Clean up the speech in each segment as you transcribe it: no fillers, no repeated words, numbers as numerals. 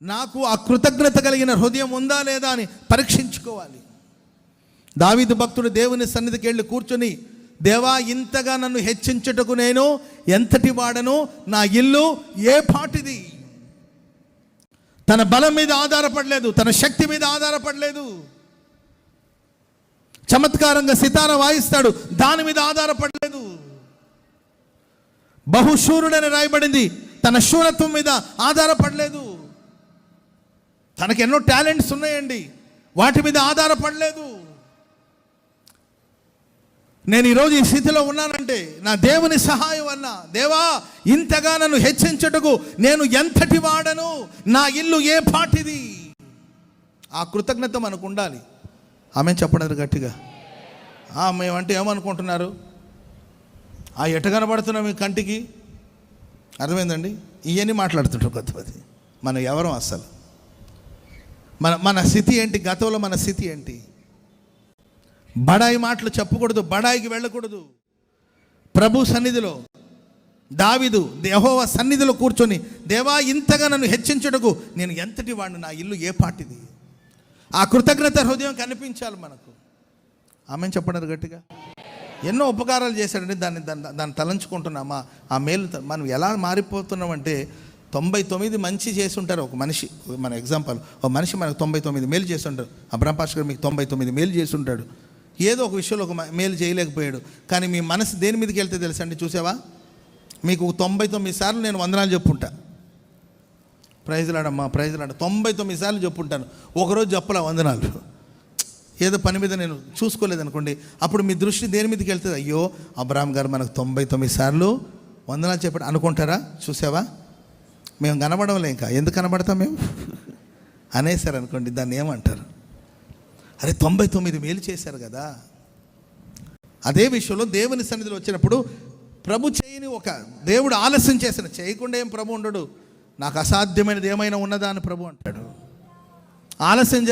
నాకు ఆ కృతజ్ఞత కలిగిన హృదయం ఉందా లేదా అని పరీక్షించుకోవాలి. దావీదు భక్తుడు దేవుని సన్నిధికి వెళ్ళి కూర్చొని, దేవా, ఇంతగా నన్ను హెచ్చించుటకు నేను ఎంతటి వాడను, నా ఇల్లు ఏ పాటిది. తన బలం మీద ఆధారపడలేదు, తన శక్తి మీద ఆధారపడలేదు. చమత్కారంగా సితార వాయిస్తాడు, దాని మీద ఆధారపడలేదు. బహుశూరుడని రాయబడింది, తన శూరత్వం మీద ఆధారపడలేదు. తనకు ఎన్నో టాలెంట్స్ ఉన్నాయండి, వాటి మీద ఆధారపడలేదు. నేను ఈరోజు ఈ స్థితిలో ఉన్నానంటే నా దేవుని సహాయం అన్నా. దేవా, ఇంతగా నన్ను హెచ్చించుటకు నేను ఎంతటి వాడను, నా ఇల్లు ఏ పాటిది. ఆ కృతజ్ఞత మనకు ఉండాలి. ఆమె చెప్పడం గట్టిగా. మేమంటే ఏమనుకుంటున్నారు, ఆ ఎట కనబడుతున్నా మీ కంటికి, అర్థమైందండి? ఇవన్నీ మాట్లాడుతుంటారు కొంతమంది. మనం ఎవరం అస్సలు? మన స్థితి ఏంటి? గతంలో మన స్థితి ఏంటి? బడాయి మాటలు చెప్పకూడదు, బడాయికి వెళ్ళకూడదు. ప్రభు సన్నిధిలో దావీదు యెహోవా సన్నిధిలో కూర్చొని, దేవా, ఇంతగా నన్ను హెచ్చించుటకు నేను ఎంతటి వాడిని, నా ఇల్లు ఏ పాటిది. ఆ కృతజ్ఞత హృదయం కనిపించాలి మనకు. ఆమె చెప్పండి గట్టిగా. ఎన్నో ఉపకారాలు చేశాడండి, దాన్ని తలంచుకుంటున్నామా? ఆ మేలు మనం ఎలా మారిపోతున్నామంటే, 99 మంచి చేసి ఉంటారు ఒక మనిషి. మన ఎగ్జాంపుల్, ఒక మనిషి మనకు 99 మేలు చేసి ఉంటారు. అబ్రహం పాస్టర్ గారు మీకు 99 మేలు చేసి ఉంటాడు. ఏదో ఒక విషయంలో ఒక మేలు చేయలేకపోయాడు. కానీ మీ మనసు దేని మీదకి వెళ్తే తెలుసా అండి? చూసావా, మీకు 99 సార్లు నేను వందనాలు చెప్పుంటా. ప్రైజ్లాడమ్మా, ప్రైజ్లాడ 99 సార్లు చెప్పుంటాను. ఒకరోజు చెప్పలా వందనాలు. ఏదో పని మీద నేను చూసుకోలేదనుకోండి, అప్పుడు మీ దృష్టి దేని మీదకి వెళ్తుంది? అయ్యో, అబ్రహం గారు మనకు 99 సార్లు వందనాలు చెప్పాడు అనుకుంటారా? చూసావా, మేము కనబడలే, ఇంకా ఎందుకు కనబడతాం మేము అనేసారు అనుకోండి, దాన్ని ఏమంటారు? అరే, 99 మేలు చేశారు కదా. అదే విషయంలో దేవుని సన్నిధిలో వచ్చినప్పుడు ప్రభు చేయని ఒక దేవుడు ఆలస్యం చేసిన, చేయకుండా ఏం ప్రభు ఉండడు. నాకు అసాధ్యమైనది ఏమైనా ఉన్నదా అని ప్రభు అంటాడు. ఆలస్యం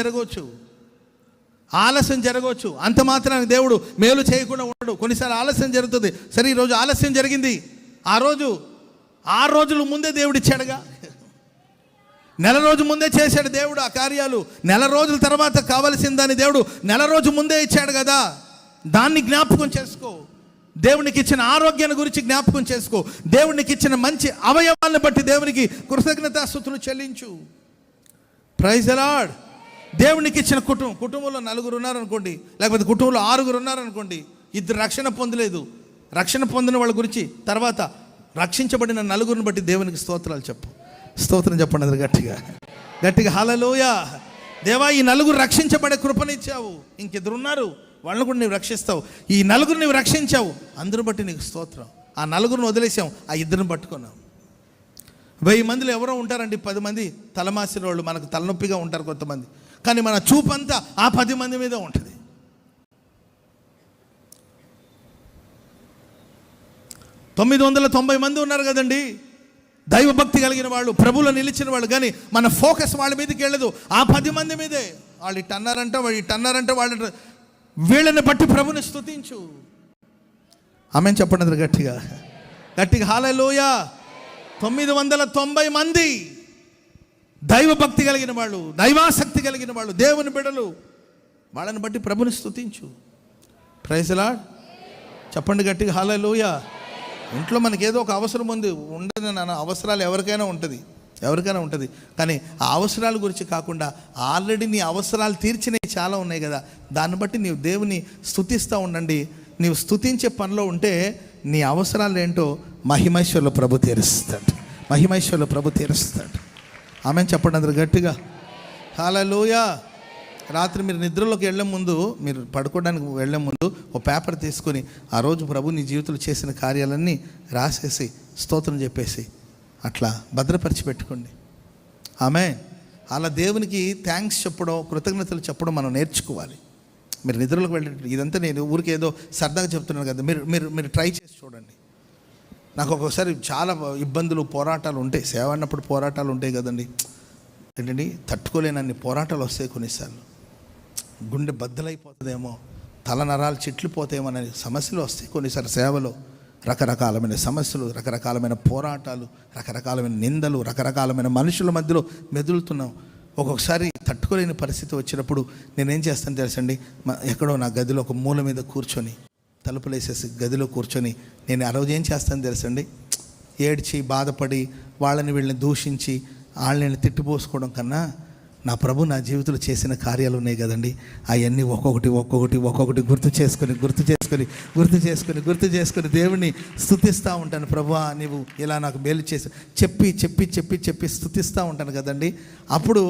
జరగవచ్చు, అంత మాత్రానికి దేవుడు మేలు చేయకుండా ఉండడు. కొన్నిసార్లు ఆలస్యం జరుగుతుంది. సరే, ఈరోజు ఆలస్యం జరిగింది, ఆ రోజులు ముందే దేవుడు ఇచ్చాడుగా. నెల రోజు ముందే చేశాడు దేవుడు ఆ కార్యాలు. నెల రోజుల తర్వాత కావలసిన దాన్ని దేవుడు నెల రోజు ముందే ఇచ్చాడు కదా. దాన్ని జ్ఞాపకం చేసుకో. దేవునికి ఇచ్చిన ఆరోగ్యాన్ని గురించి జ్ఞాపకం చేసుకో. దేవునికి ఇచ్చిన మంచి అవయవాలను బట్టి దేవునికి కృతజ్ఞతాస్తుతులు చెల్లించు. Praise the lord. దేవునికి ఇచ్చిన కుటుంబంలో 4 ఉన్నారనుకోండి, లేకపోతే కుటుంబంలో 6 ఉన్నారనుకోండి, 2 రక్షణ పొందలేదు. రక్షణ పొందిన వాళ్ళ గురించి తర్వాత రక్షించబడిన 4 బట్టి దేవునికి స్తోత్రాలు చెప్పు. స్తోత్రం చెప్పండి అది గట్టిగా. హల్లెలూయా. దేవా, ఈ 4 రక్షించబడే కృపనిచ్చావు. ఇంకిద్దరు ఉన్నారు, వాళ్ళని కూడా నీవు రక్షిస్తావు. ఈ 4 నీవు రక్షించావు, అందరిని బట్టి నీకు స్తోత్రం. ఆ 4 వదిలేసాం, ఆ 2 పట్టుకున్నాం. 1000 మందిలో ఎవరో ఉంటారండి 10 మంది తలమాసిన వాళ్ళు, మనకు తలనొప్పిగా ఉంటారు కొంతమంది. కానీ మన చూపంతా ఆ 10 మంది మీద ఉంటుంది. 990 మంది ఉన్నారు కదండి దైవభక్తి కలిగిన వాళ్ళు, ప్రభువులో నిలిచిన వాళ్ళు. కానీ మన ఫోకస్ వాళ్ళ మీదకి వెళ్ళదు, ఆ 10 మంది మీదే. వాళ్ళు ఇట్టన్నారంట, వాళ్ళు వీళ్ళని బట్టి ప్రభుని స్తుతించు. ఆమేన్ చెప్పండి గట్టిగా. హల్లెలూయా. 990 మంది దైవభక్తి కలిగిన వాళ్ళు, దైవాసక్తి కలిగిన వాళ్ళు, దేవుని బిడ్డలు. వాళ్ళని బట్టి ప్రభుని స్తుతించు. Praise the lord. చెప్పండి గట్టిగా హల్లెలూయా. ఇంట్లో మనకి ఏదో ఒక అవసరం ఉండదు నాన్న. అవసరాలు ఎవరికైనా ఉంటుంది. కానీ ఆ అవసరాల గురించి కాకుండా ఆల్రెడీ నీ అవసరాలు తీర్చినవి చాలా ఉన్నాయి కదా, దాన్ని బట్టి నీవు దేవుని స్తుతిస్తూ ఉండండి. నీవు స్తుతించే పనిలో ఉంటే నీ అవసరాలు ఏంటో మహిమైశ్వర్లో ప్రభు తీరుస్తాడు. ఆమేన్ చెప్పండి అందరు గట్టిగా. హల్లెలూయా. రాత్రి మీరు నిద్రలోకి వెళ్ళే ముందు, మీరు పడుకోవడానికి వెళ్ళే ముందు ఒక పేపర్ తీసుకొని ఆ రోజు ప్రభు నీ జీవితంలో చేసిన కార్యాలన్నీ రాసేసి స్తోత్రం చెప్పేసి అట్లా భద్రపరిచి పెట్టుకోండి. ఆమేన్. అలా దేవునికి థ్యాంక్స్ చెప్పడం, కృతజ్ఞతలు చెప్పడం మనం నేర్చుకోవాలి. మీరు నిద్రలోకి వెళ్ళే, ఇదంతా నేను ఊరికి ఏదో సరదాగా చెప్తున్నాను కదా, మీరు ట్రై చేసి చూడండి. నాకు ఒక్కొక్కసారి చాలా ఇబ్బందులు, పోరాటాలు ఉంటాయి. సేవ అన్నప్పుడు పోరాటాలు ఉంటాయి కదండి. ఏంటండి, తట్టుకోలేనన్ని పోరాటాలు వస్తాయి. కొన్నిసార్లు గుండె బద్దలైపోతుందేమో, తల నరాలు చిట్లిపోతాయేమో అనే సమస్యలు వస్తాయి కొన్నిసార్లు సేవలో. రకరకాలమైన సమస్యలు, రకరకాలమైన పోరాటాలు, రకరకాలమైన నిందలు, రకరకాలమైన మనుషుల మధ్యలో మెదులుతున్నాం. ఒక్కొక్కసారి తట్టుకోలేని పరిస్థితి వచ్చినప్పుడు నేనేం చేస్తాను తెలుసండి, ఎక్కడో నా గదిలో ఒక మూల మీద కూర్చొని, తలుపులు వేసేసి గదిలో కూర్చొని నేను ఆ రోజు ఏం చేస్తాను తెలుసండి, ఏడ్చి బాధపడి వాళ్ళని వీళ్ళని దూషించి వాళ్ళని తిట్టిపోసుకోవడం కన్నా నా ప్రభు నా జీవితంలో చేసిన కార్యాలు ఉన్నాయి కదండి, అవన్నీ ఒక్కొక్కటి గుర్తు చేసుకొని దేవుణ్ణి స్తుతిస్తూ ఉంటాను. ప్రభువా నీవు ఇలా నాకు మేలు చేసి చెప్పి స్తుతిస్తూ ఉంటాను కదండి. అప్పుడు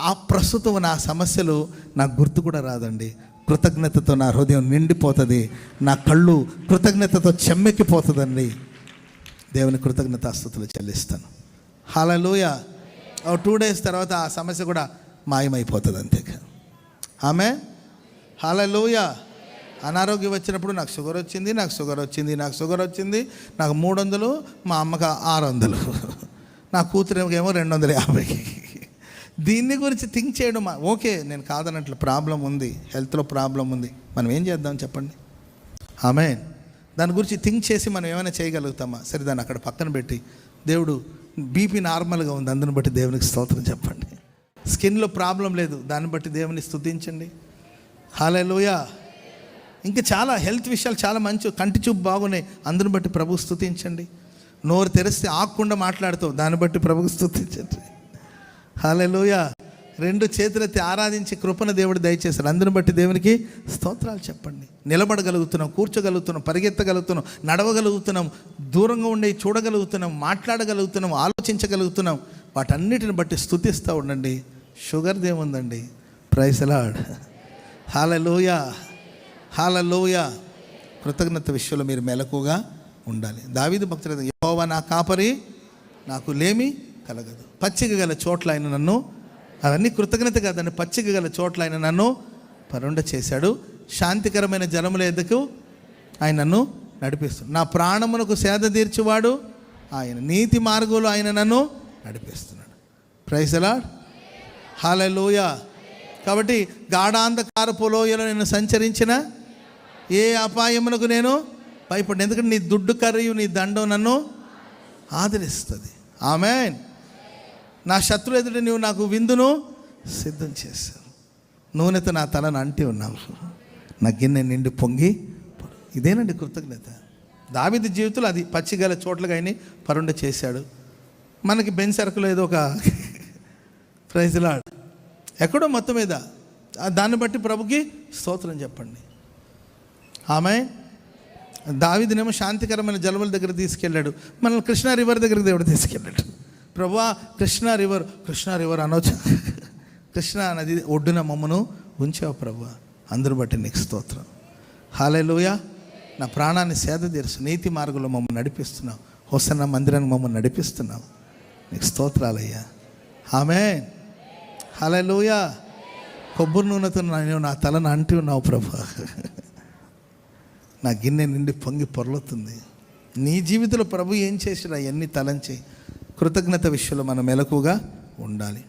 ఆ ప్రస్తుతం నా సమస్యలు నాకు గుర్తు కూడా రాదండి. కృతజ్ఞతతో నా హృదయం నిండిపోతుంది, నా కళ్ళు కృతజ్ఞతతో చెమ్మెక్కిపోతుందండి. దేవుని కృతజ్ఞతాస్తుతులు చెల్లిస్తాను. హల్లెలూయా. 2 days తర్వాత ఆ సమస్య కూడా మాయమైపోతుంది అంతే. ఆమె హల్లెలూయా. అనారోగ్యం వచ్చినప్పుడు నాకు షుగర్ వచ్చింది, నాకు 300, మా అమ్మకి 600, నా కూతురేమో 250. దీన్ని గురించి థింక్ చేయడం ఓకే, నేను కాదన్నట్లు ప్రాబ్లం ఉంది, హెల్త్లో ప్రాబ్లం ఉంది, మనం ఏం చేద్దాం చెప్పండి. ఆమె దాని గురించి థింక్ చేసి మనం ఏమైనా చేయగలుగుతామా? సరే, దాన్ని అక్కడ పక్కన పెట్టి దేవుడు బీపీ నార్మల్గా ఉంది, అందుని బట్టి దేవునికి స్తోత్రం చెప్పండి. స్కిన్లో ప్రాబ్లం లేదు, దాన్ని బట్టి దేవుని స్తుతించండి. హల్లెలూయా. ఇంకా చాలా హెల్త్ విషయాలు చాలా మంచి, కంటి చూపు బాగున్నాయి, అందుని బట్టి ప్రభు స్తుతించండి. నోరు తెరిస్తే ఆగకుండా మాట్లాడుతావు, దాన్ని బట్టి ప్రభుకు స్తుతించండి. హల్లెలూయా. 2 చేతులెత్తి ఆరాధించి కృపణ దేవుడు దయచేశాడు, అందుని బట్టి దేవునికి స్తోత్రాలు చెప్పండి. నిలబడగలుగుతున్నాం, కూర్చోగలుగుతున్నాం, పరిగెత్తగలుగుతున్నాం, నడవగలుగుతున్నాం, దూరంగా ఉండి చూడగలుగుతున్నాం, మాట్లాడగలుగుతున్నాం, ఆలోచించగలుగుతున్నాం. వాటన్నిటిని బట్టి స్తుతిస్తూ ఉండండి. షుగర్ దేముందండి. Praise the lord. Hallelujah. Hallelujah. కృతజ్ఞత విషయంలో మీరు మెలకుగా ఉండాలి. దావీదు భక్తుడు, యెహోవా నా కాపరి, నాకు లేమి కలగదు. పచ్చిక గల చోట్ల ఆయన నన్ను, అవన్నీ కృతజ్ఞత కాదండి, పచ్చిక గల చోట్ల ఆయన నన్ను పరుండ చేశాడు. శాంతికరమైన జలముల ఎద్దకు ఆయన నన్ను నడిపిస్తాడు. నా ప్రాణమునకు సేద తీర్చువాడు ఆయన, నీతి మార్గంలో ఆయన నన్ను నడిపిస్తున్నాడు. Praise the lord. హల్లెలూయా. కాబట్టి గాఢాంధకారపు లోయలో నేను సంచరించిన ఏ అపాయమునకు నేను భయపడ్డా, ఎందుకంటే నీ దుడ్డు కర్రయు నీ దండం నన్ను ఆదరిస్తుంది. ఆమేన్. నా శత్రువు ఎదుట నువ్వు నాకు విందును సిద్ధం చేశావు, నూనెతో నా తలను అంటి ఉన్నావు, నా గిన్నె నిండి పొంగి. ఇదేనండి కృతజ్ఞత. దావీదు జీవితంలో అది పచ్చిగల చోట్లుగా ఆయన పరుండ చేశాడు. మనకి బెంచర్కులో ఏదో ఒక ప్రైజ్ ది లార్డ్ ఎక్కడో మొత్తం మీద, దాన్ని బట్టి ప్రభుకి స్తోత్రం చెప్పండి. ఆమె దావీదునేమో శాంతికరమైన జలముల దగ్గర తీసుకెళ్ళాడు, మనల్ని కృష్ణా రివర్ దగ్గరికి దేవుడు తీసుకెళ్ళాడు. ప్రభువా కృష్ణా రివర్ అనొచ్చు, కృష్ణా నది ఒడ్డున మమ్మను ఉంచావు ప్రభువా, అందరూ బట్టి నీకు స్తోత్రం. హల్లెలూయా. నా ప్రాణాన్ని సేద తీర్చు, నీతి మార్గంలో మమ్మల్ని నడిపిస్తున్నావు, హోసన్న మందిరాన్ని మమ్మల్ని నడిపిస్తున్నావు, నీకు స్తోత్రాలయ్యా. ఆమేన్. హల్లెలూయా. కొబ్బరి నూనెతో నేను నా తలను అంటి ఉన్నావు ప్రభువా, నా గిన్నె నిండి పొంగి పొర్లుతుంది. నీ జీవితంలో ప్రభు ఏం చేసినా అవన్నీ తలంచి కృతజ్ఞత విషయంలో మనం మెలకుగా ఉండాలి.